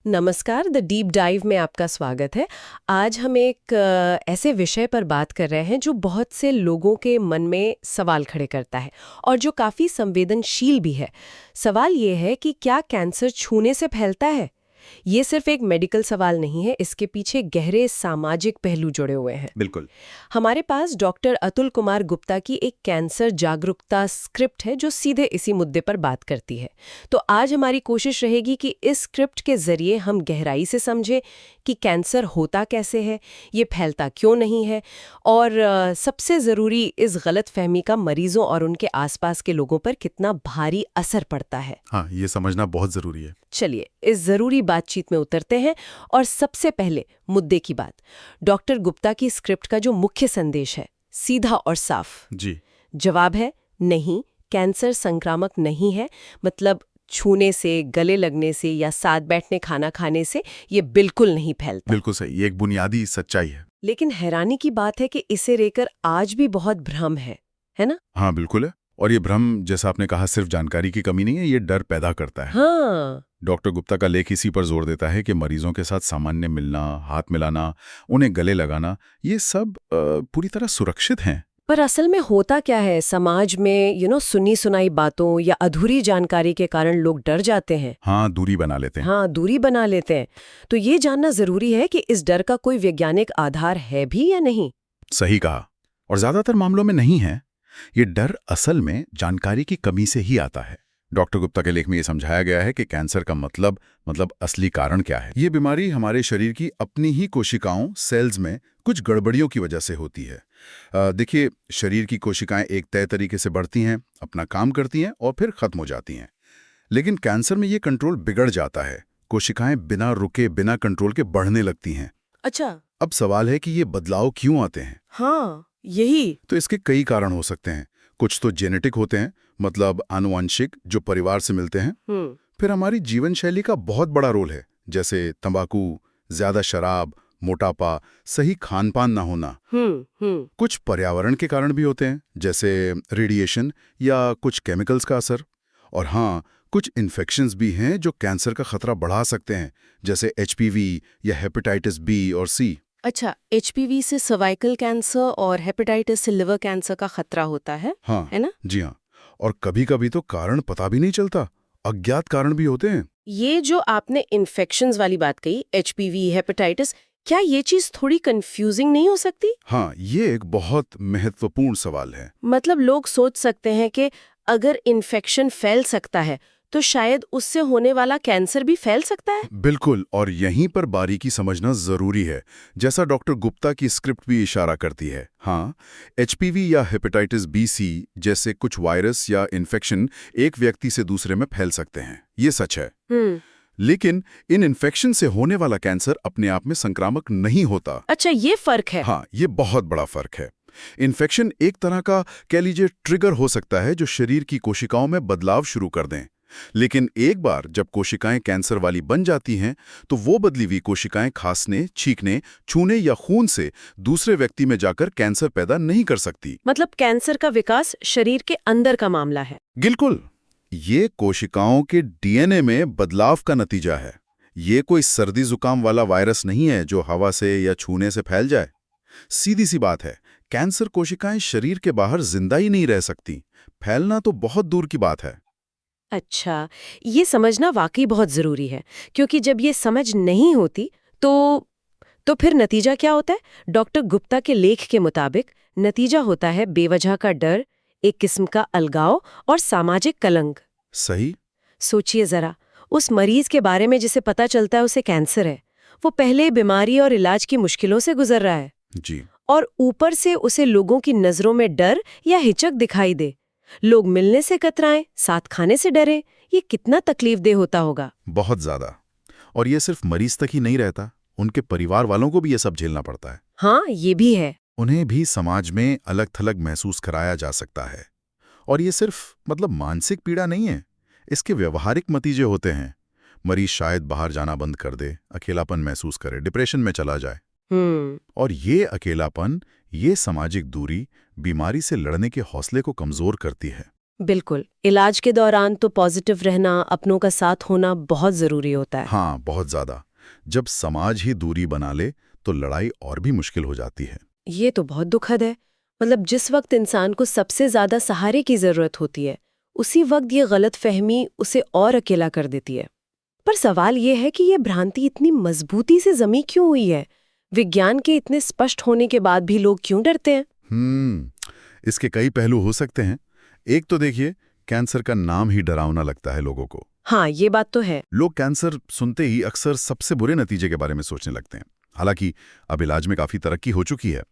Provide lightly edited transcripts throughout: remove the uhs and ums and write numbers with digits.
नमस्कार, the deep dive में आपका स्वागत है। आज हम एक ऐसे विषय पर बात कर रहे हैं जो बहुत से लोगों के मन में सवाल खड़े करता है और जो काफ़ी संवेदनशील भी है। सवाल ये है कि क्या कैंसर छूने से फैलता है? ये सिर्फ एक मेडिकल सवाल नहीं है, इसके पीछे गहरे सामाजिक पहलू जुड़े हुए हैं। बिल्कुल। हमारे पास डॉक्टर अतुल कुमार गुप्ता की एक कैंसर जागरूकता स्क्रिप्ट है जो सीधे इसी मुद्दे पर बात करती है। तो आज हमारी कोशिश रहेगी कि इस स्क्रिप्ट के जरिए हम गहराई से समझें कि कैंसर होता कैसे है, ये फैलता क्यों नहीं है और सबसे ज़रूरी इस गलतफहमी का मरीजों और उनके आसपास के लोगों पर कितना भारी असर पड़ता है। हाँ, ये समझना बहुत जरूरी है। चलिए इस जरूरी बातचीत में उतरते हैं और सबसे पहले मुद्दे की बात। डॉक्टर गुप्ता की स्क्रिप्ट का जो मुख्य संदेश है, सीधा और साफ जी। जवाब है नहीं, कैंसर संक्रामक नहीं है। मतलब छूने से, गले लगने से या साथ बैठने खाना खाने से ये बिल्कुल नहीं फैलता। बिल्कुल सही, ये एक बुनियादी सच्चाई है। लेकिन हैरानी की बात है कि इसे लेकर आज भी बहुत भ्रम है ना? हाँ, बिल्कुल है। और ये भ्रम, जैसा आपने कहा, सिर्फ जानकारी की कमी नहीं है, ये डर पैदा करता है। हाँ, डॉक्टर गुप्ता का लेख इसी पर जोर देता है कि मरीजों के साथ सामान्य मिलना, हाथ मिलाना, उन्हें गले लगाना, ये सब पूरी तरह सुरक्षित हैं। पर असल में होता क्या है, समाज में सुनी सुनाई बातों या अधूरी जानकारी के कारण लोग डर जाते हैं। हाँ, दूरी बना लेते हैं। हाँ, दूरी बना लेते हैं। तो ये जानना जरूरी है कि इस डर का कोई वैज्ञानिक आधार है भी या नहीं। सही कहा। और ज्यादातर मामलों में नहीं है। ये डर असल में जानकारी की कमी से ही आता है। डॉक्टर गुप्ता के लेख में ये समझाया गया है कि कैंसर का मतलब असली कारण क्या है। ये बीमारी हमारे शरीर की अपनी ही कोशिकाओं, सेल्स में कुछ गड़बड़ियों की वजह से होती है। देखिए, शरीर की कोशिकाएं एक तय तरीके से बढ़ती हैं, अपना काम करती हैं और फिर खत्म हो जाती हैं। लेकिन कैंसर में ये कंट्रोल बिगड़ जाता है। कोशिकाएं बिना रुके, बिना कंट्रोल के बढ़ने लगती हैं। अच्छा। अब सवाल है कि ये बदलाव क्यों आते हैं। हाँ, यही। तो इसके कई कारण हो सकते हैं। कुछ तो जेनेटिक होते हैं, मतलब आनुवंशिक, जो परिवार से मिलते हैं। फिर हमारी जीवन शैली का बहुत बड़ा रोल है, जैसे तंबाकू, ज्यादा शराब, मोटापा, सही खान पान ना होना। कुछ पर्यावरण के कारण भी होते हैं, जैसे रेडिएशन या कुछ केमिकल्स का असर। और हाँ, कुछ इन्फेक्शंस भी हैं जो कैंसर का खतरा बढ़ा सकते हैं, जैसे एचपीवी या हेपेटाइटिस बी और सी। अच्छा, एचपीवी से सर्वाइकल कैंसर और हेपेटाइटिस से लिवर कैंसर का खतरा होता है। हाँ, है ना? जी हाँ। और कभी कभी तो कारण पता भी नहीं चलता, अज्ञात कारण भी होते हैं। ये जो आपने इन्फेक्शंस वाली बात कही, एचपीवी, हेपेटाइटिस, क्या ये चीज थोड़ी कंफ्यूजिंग नहीं हो सकती? हाँ, ये एक बहुत महत्वपूर्ण सवाल है। मतलब लोग सोच सकते हैं कि अगर इन्फेक्शन फैल सकता है तो शायद उससे होने वाला कैंसर भी फैल सकता है। बिल्कुल, और यहीं पर बारीकी समझना जरूरी है, जैसा डॉक्टर गुप्ता की स्क्रिप्ट भी इशारा करती है। हाँ, एचपीवी या हेपेटाइटिस बी सी जैसे कुछ वायरस या इन्फेक्शन एक व्यक्ति से दूसरे में फैल सकते हैं, ये सच है। लेकिन इन इन्फेक्शन से होने वाला कैंसर अपने आप में संक्रामक नहीं होता। अच्छा, ये फर्क है। हाँ, ये बहुत बड़ा फर्क है। इन्फेक्शन एक तरह का, कह लीजिए, ट्रिगर हो सकता है जो शरीर की कोशिकाओं में बदलाव शुरू कर दें। लेकिन एक बार जब कोशिकाएं कैंसर वाली बन जाती हैं, तो वो बदली हुई कोशिकाएं खांसने, छींकने, छूने या खून से दूसरे व्यक्ति में जाकर कैंसर पैदा नहीं कर सकती। मतलब कैंसर का विकास शरीर के अंदर का मामला है। बिल्कुल, ये कोशिकाओं के डीएनए में बदलाव का नतीजा है। ये कोई सर्दी जुकाम वाला वायरस नहीं है जो हवा से या छूने से फैल जाए। सीधी सी बात है, कैंसर कोशिकाएं शरीर के बाहर जिंदा ही नहीं रह सकती, फैलना तो बहुत दूर की बात है। अच्छा, ये समझना वाकई बहुत जरूरी है, क्योंकि जब ये समझ नहीं होती तो फिर नतीजा क्या होता है? डॉक्टर गुप्ता के लेख के मुताबिक नतीजा होता है बेवजह का डर, एक किस्म का अलगाव और सामाजिक कलंक। सही। सोचिए जरा, उस मरीज के बारे में जिसे पता चलता है उसे कैंसर है, वो पहले बीमारी और इलाज की मुश्किलों से गुजर रहा है जी। और ऊपर से उसे लोगों की नजरों में डर या हिचक दिखाई दे। लोग मिलने से कतराएं, साथ खाने से डरे। ये कितना तकलीफदेह होता होगा। बहुत ज्यादा। और ये सिर्फ मरीज तक ही नहीं रहता, उनके परिवार वालों को भी ये सब झेलना पड़ता है। हाँ, ये भी है। उन्हें भी समाज में अलग थलग महसूस कराया जा सकता है। और ये सिर्फ मानसिक पीड़ा नहीं है, इसके व्यवहारिक नतीजे होते हैं। मरीज शायद बाहर जाना बंद कर दे, अकेलापन महसूस करे, डिप्रेशन में चला जाए। और ये अकेलापन, ये सामाजिक दूरी बीमारी से लड़ने के हौसले को कमजोर करती है। बिल्कुल, इलाज के दौरान तो पॉजिटिव रहना, अपनों का साथ होना बहुत जरूरी होता है। हाँ, बहुत ज्यादा। जब समाज ही दूरी बना ले तो लड़ाई और भी मुश्किल हो जाती है। ये तो बहुत दुखद है। मतलब जिस वक्त इंसान को सबसे ज्यादा सहारे की जरूरत होती है, उसी वक्त ये गलतफहमी उसे और अकेला कर देती है। पर सवाल ये है कि ये भ्रांति इतनी मजबूती से जमी क्यों हुई है? विज्ञान के इतने स्पष्ट होने के बाद भी लोग क्यों डरते हैं? इसके कई पहलू हो सकते हैं। एक तो देखिए, कैंसर का नाम ही डरावना लगता है लोगों को। हाँ, ये बात तो है। लोग कैंसर सुनते ही अक्सर सबसे बुरे नतीजे के बारे में सोचने लगते हैं। हालांकि अब इलाज में काफी तरक्की हो चुकी है,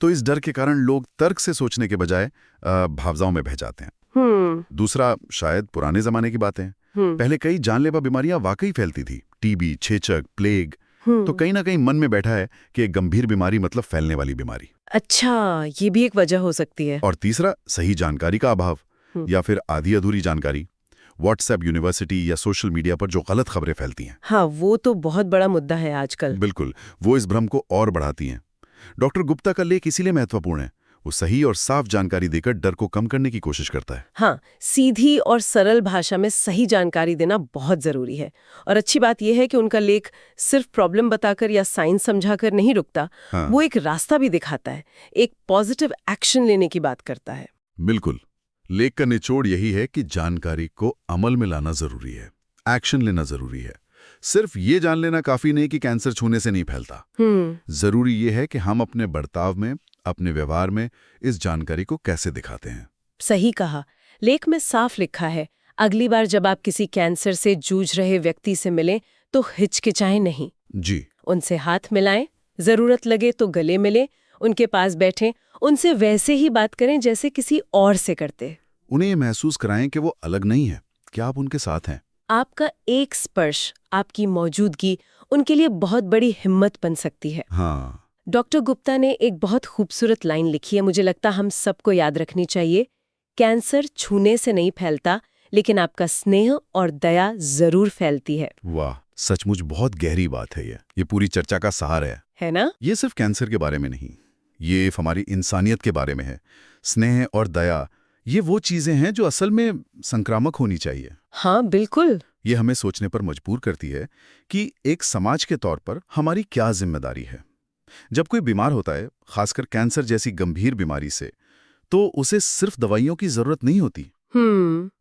तो इस डर के कारण लोग तर्क से सोचने के बजाय भावनाओं में बह जाते हैं। दूसरा, शायद पुराने जमाने की बातें हैं। पहले कई जानलेवा बीमारियां वाकई फैलती थी, टीबी, छेचक, प्लेग। तो कहीं ना कहीं मन में बैठा है कि एक गंभीर बीमारी मतलब फैलने वाली बीमारी। अच्छा, ये भी एक वजह हो सकती है। और तीसरा, सही जानकारी का अभाव या फिर आधी अधूरी जानकारी। व्हाट्सएप, यूनिवर्सिटी या सोशल मीडिया पर जो गलत खबरें फैलती हैं, हाँ, वो तो बहुत बड़ा मुद्दा है आजकल। बिल्कुल, वो इस भ्रम को और बढ़ाती हैं। डॉक्टर गुप्ता का लेख इसीलिए महत्वपूर्ण है। वो सही और साफ जानकारी देकर डर को कम करने की कोशिश करता है। हाँ, सीधी और सरल भाषा में सही जानकारी देना बहुत जरूरी है। और अच्छी बात यह है कि उनका लेख सिर्फ प्रॉब्लम बताकर या साइंस समझाकर नहीं रुकता। हाँ। वो एक रास्ता भी दिखाता है, एक पॉजिटिव एक्शन लेने की बात करता है। बिल्कुल, लेख का निचोड़ यही है कि जानकारी को अमल में लाना जरूरी है, एक्शन लेना जरूरी है। सिर्फ ये जान लेना काफी नहीं कि कैंसर छूने से नहीं फैलता। जरूरी ये है कि हम अपने बर्ताव में, अपने व्यवहार में इस जानकारी को कैसे दिखाते हैं। सही कहा। लेख में साफ लिखा है, अगली बार जब आप किसी कैंसर से जूझ रहे व्यक्ति से मिलें तो हिचकिचाएं नहीं। जी, उनसे हाथ मिलाएं, जरूरत लगे तो गले मिलें, उनके पास बैठें, उनसे वैसे ही बात करें जैसे किसी और से करते। उन्हें ये महसूस कराएं कि वो अलग नहीं है, कि आप उनके साथ हैं। आपका एक स्पर्श, आपकी मौजूदगी उनके लिए बहुत बड़ी हिम्मत बन सकती है। हाँ, डॉक्टर गुप्ता ने एक बहुत खूबसूरत लाइन लिखी है, मुझे लगता हम सबको याद रखनी चाहिए। कैंसर छूने से नहीं फैलता, लेकिन आपका स्नेह और दया जरूर फैलती है। वाह, सचमुच बहुत गहरी बात है ये पूरी चर्चा का सहारा है ना? ये सिर्फ कैंसर के बारे में नहीं, ये हमारी इंसानियत के बारे में है। स्नेह और दया, ये वो चीजें हैं जो असल में संक्रामक होनी चाहिए। हाँ, बिल्कुल। ये हमें सोचने पर मजबूर करती है कि एक समाज के तौर पर हमारी क्या जिम्मेदारी है। जब कोई बीमार होता है, खासकर कैंसर जैसी गंभीर बीमारी से, तो उसे सिर्फ दवाइयों की जरूरत नहीं होती।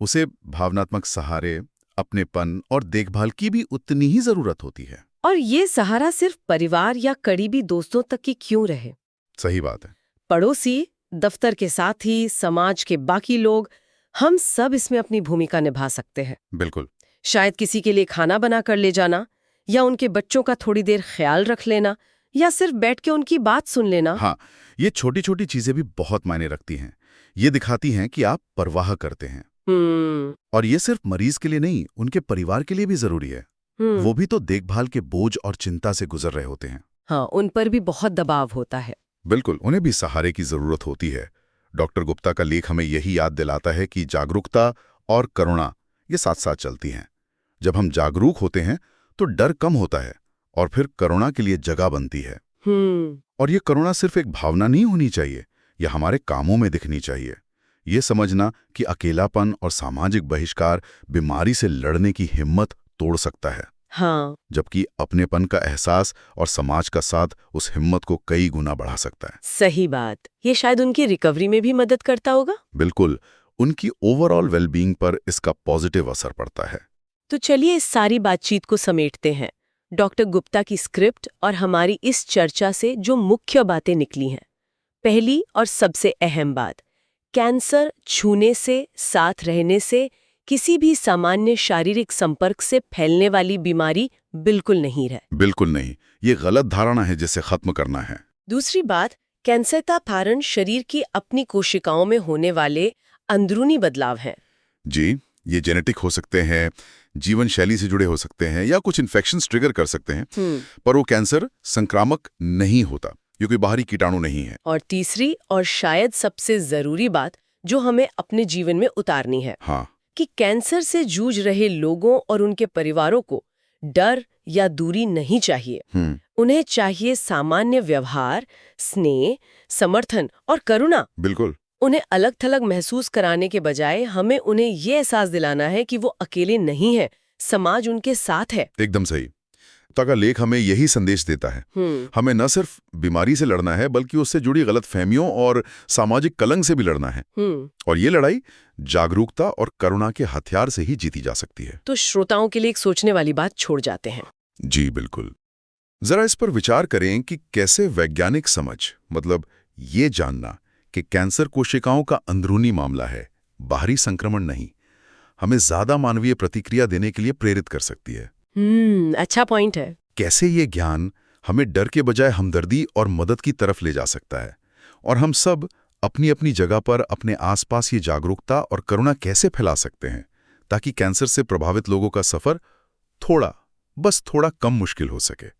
उसे भावनात्मक सहारे, अपनेपन और देखभाल की भी उतनी ही जरूरत होती है। और ये सहारा सिर्फ परिवार या करीबी दोस्तों तक की क्यों रहे? सही बात है। पड़ोसी, दफ्तर के साथी, समाज के बाकी लोग, हम सब इसमें अपनी भूमिका निभा सकते हैं। बिल्कुल। शायद किसी के लिए खाना बना कर ले जाना, या उनके बच्चों का थोड़ी देर ख्याल रख लेना, या सिर्फ बैठ के उनकी बात सुन लेना। हाँ, ये छोटी छोटी चीजें भी बहुत मायने रखती हैं। ये दिखाती हैं कि आप परवाह करते हैं। और ये सिर्फ मरीज के लिए नहीं, उनके परिवार के लिए भी जरूरी है। वो भी तो देखभाल के बोझ और चिंता से गुजर रहे होते हैं। हाँ, उन पर भी बहुत दबाव होता है। बिल्कुल, उन्हें भी सहारे की जरूरत होती है। डॉक्टर गुप्ता का लेख हमें यही याद दिलाता है कि जागरूकता और करुणा ये साथ साथ चलती हैं। जब हम जागरूक होते हैं तो डर कम होता है और फिर करुणा के लिए जगह बनती है। और ये करुणा सिर्फ एक भावना नहीं होनी चाहिए, यह हमारे कामों में दिखनी चाहिए। ये समझना कि अकेलापन और सामाजिक बहिष्कार बीमारी से लड़ने की हिम्मत तोड़ सकता है। हाँ, जबकि अपनेपन का एहसास और समाज का साथ उस हिम्मत को कई गुना बढ़ा सकता है। सही बात। ये शायद उनकी रिकवरी में भी मदद करता होगा। बिल्कुल, उनकी ओवरऑल वेलबींग पर इसका पॉजिटिव असर पड़ता है। तो चलिए इस सारी बातचीत को समेटते हैं। डॉक्टर गुप्ता की स्क्रिप्ट और हमारी इस चर्चा से जो मुख्य बातें निकली हैं। पहली और सबसे अहम बात, कैंसर छूने से, साथ रहने से, किसी भी सामान्य शारीरिक संपर्क से फैलने वाली बीमारी बिल्कुल नहीं है। बिल्कुल नहीं, ये गलत धारणा है जिसे खत्म करना है। दूसरी बात, कैंसर का कारण शरीर की अपनी कोशिकाओं में होने वाले अंदरूनी बदलाव हैं। जी, ये जेनेटिक हो सकते हैं, जीवन शैली से जुड़े हो सकते हैं, या कुछ इन्फेक्शंस ट्रिगर कर सकते हैं। पर वो कैंसर संक्रामक नहीं होता, ये कोई बाहरी कीटाणु नहीं है। और तीसरी और शायद सबसे जरूरी बात जो हमें अपने जीवन में उतारनी है, हाँ, कि कैंसर से जूझ रहे लोगों और उनके परिवारों को डर या दूरी नहीं चाहिए। उन्हें चाहिए सामान्य व्यवहार, स्नेह, समर्थन और करुणा। बिल्कुल। उन्हें अलग थलग महसूस कराने के बजाय हमें उन्हें ये एहसास दिलाना है कि वो अकेले नहीं है, समाज उनके साथ है। एकदम सही। गुप्ता का लेख हमें यही संदेश देता है। हमें न सिर्फ बीमारी से लड़ना है बल्कि उससे जुड़ी गलतफहमियों और सामाजिक कलंक से भी लड़ना है। और ये लड़ाई जागरूकता और करुणा के हथियार से ही जीती जा सकती है। तो श्रोताओं के लिए एक सोचने वाली बात छोड़ जाते हैं। जी बिल्कुल। जरा इस पर विचार करें कि कैसे वैज्ञानिक समझ, मतलब ये जानना कि कैंसर कोशिकाओं का अंदरूनी मामला है, बाहरी संक्रमण नहीं, हमें ज्यादा मानवीय प्रतिक्रिया देने के लिए प्रेरित कर सकती है। अच्छा पॉइंट है। कैसे ये ज्ञान हमें डर के बजाय हमदर्दी और मदद की तरफ ले जा सकता है, और हम सब अपनी अपनी जगह पर अपने आसपास ये जागरूकता और करुणा कैसे फैला सकते हैं ताकि कैंसर से प्रभावित लोगों का सफर थोड़ा, बस थोड़ा कम मुश्किल हो सके।